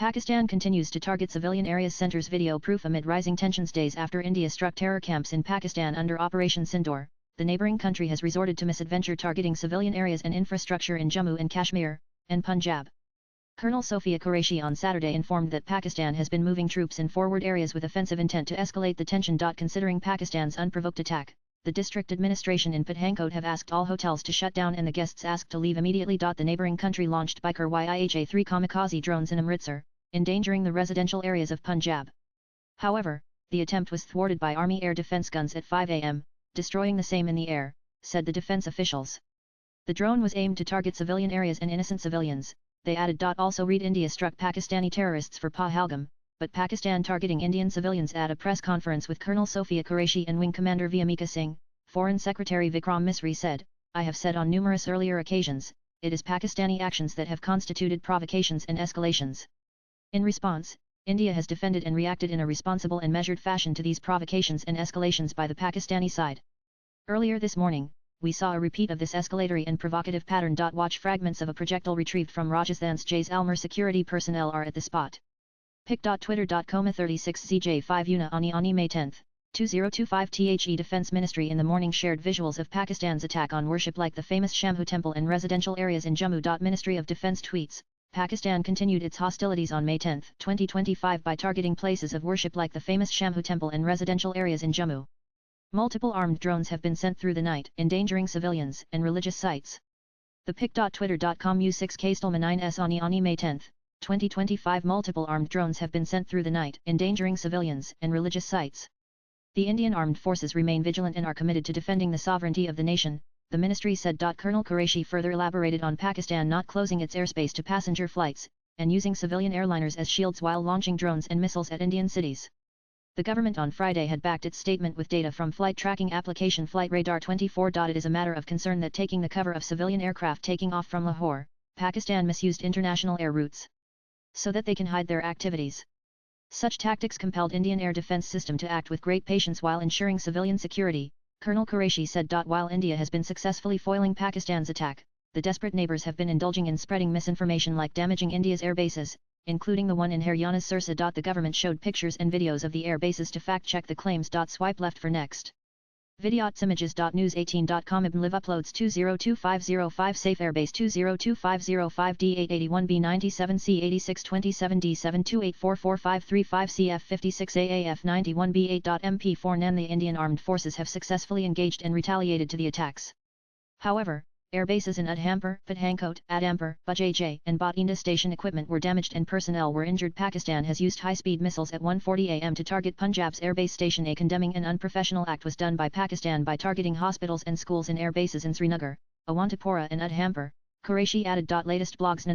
Pakistan continues to target civilian areas, centers video proof amid rising tensions. Days after India struck terror camps in Pakistan under Operation Sindoor, the neighbouring country has resorted to misadventure targeting civilian areas and infrastructure in Jammu and Kashmir, and Punjab. Colonel Sophia Qureshi on Saturday informed that Pakistan has been moving troops in forward areas with offensive intent to escalate the tension. Considering Pakistan's unprovoked attack, the district administration in Pathankot have asked all hotels to shut down and the guests asked to leave immediately. The neighbouring country launched Baikur YIHA-3 kamikaze drones in Amritsar, endangering the residential areas of Punjab. However, the attempt was thwarted by Army air defence guns at 5 am, destroying the same in the air, said the defence officials. The drone was aimed to target civilian areas and innocent civilians, they added. Also read India struck Pakistani terrorists for Pahalgam, but Pakistan targeting Indian civilians. At a press conference with Colonel Sophia Qureshi and Wing Commander Vyamika Singh, Foreign Secretary Vikram Misri said, "I have said on numerous earlier occasions, it is Pakistani actions that have constituted provocations and escalations. In response, India has defended and reacted in a responsible and measured fashion to these provocations and escalations by the Pakistani side. Earlier this morning, we saw a repeat of this escalatory and provocative pattern. Watch fragments of a projectile retrieved from Rajasthan's Jaisalmer. Security personnel are at the spot." Pic.twitter.com 36 CJ5 Una Ani May 10, 2025 The Defense Ministry in the morning shared visuals of Pakistan's attack on worship like the famous Shambhu temple and residential areas in Jammu. Ministry of Defense tweets, Pakistan continued its hostilities on May 10, 2025 by targeting places of worship like the famous Shambhu temple and residential areas in Jammu. Multiple armed drones have been sent through the night, endangering civilians and religious sites. The pic.twitter.com U6 Kastelma 9s Ani May 10, 2025 Multiple armed drones have been sent through the night, endangering civilians and religious sites. The Indian armed forces remain vigilant and are committed to defending the sovereignty of the nation, the ministry said. Colonel Qureshi further elaborated on Pakistan not closing its airspace to passenger flights, and using civilian airliners as shields while launching drones and missiles at Indian cities. The government on Friday had backed its statement with data from flight tracking application Flight Radar 24. It is a matter of concern that taking the cover of civilian aircraft taking off from Lahore, Pakistan misused international air routes so that they can hide their activities. Such tactics compelled Indian air defense system to act with great patience while ensuring civilian security, Colonel Qureshi said. While India has been successfully foiling Pakistan's attack, the desperate neighbours have been indulging in spreading misinformation like damaging India's air bases, including the one in Haryana's Sirsa. The government showed pictures and videos of the air bases to fact-check the claims. Swipe left for next. Videotsimages.news18.com Ibn Live uploads 202505 Safe Airbase 202505 D81B97C8627D72844535 CF56AAF91B8.MP4 Nan. The Indian Armed Forces have successfully engaged and retaliated to the attacks. However, air bases in Udhampur, Pathankot, Adampur, Bajaj, and Bathinda station equipment were damaged and personnel were injured. Pakistan has used high-speed missiles at 1:40 am to target Punjab's airbase station. A condemning an unprofessional act was done by Pakistan by targeting hospitals and schools in air bases in Srinagar, Awantapura and Udhampur, Qureshi added. Latest blogs